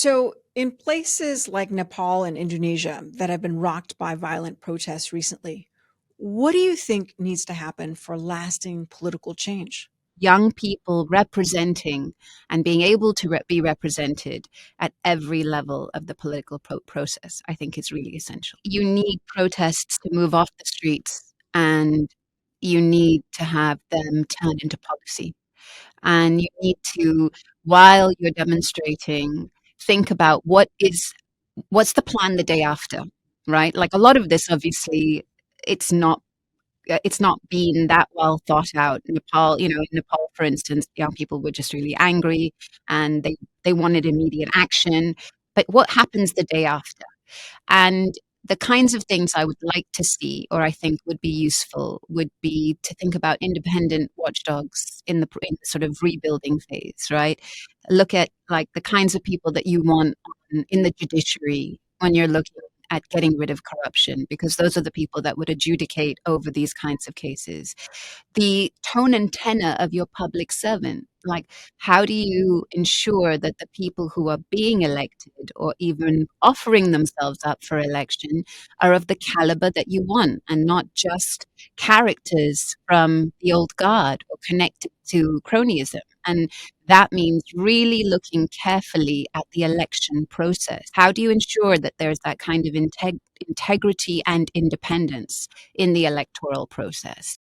So, in places like Nepal and Indonesia that have been rocked by violent protests recently, what do you think needs to happen for lasting political change? Young people representing and being able to be represented at every level of the political process, I think is really essential. You need protests to move off the streets, and you need to have them turn into policy. And you need to, while you're demonstrating, think about what's the plan the day after, right? Like a lot of this, obviously, it's not it's not been that well thought out. Nepal, in Nepal, for instance, young people were just really angry and they wanted immediate action. But what happens the day after? And the kinds of things I would like to see, or I think would be useful, would be to think about independent watchdogs in the sort of rebuilding phase, right? Look at like the kinds of people that you want in the judiciary when you're looking at getting rid of corruption, because those are the people that would adjudicate over these kinds of cases. The tone and tenor of your public servant. Like, how do you ensure that the people who are being elected or even offering themselves up for election are of the caliber that you want and not just characters from the old guard or connected to cronyism? And that means really looking carefully at the election process. How do you ensure that there's that kind of integrity and independence in the electoral process?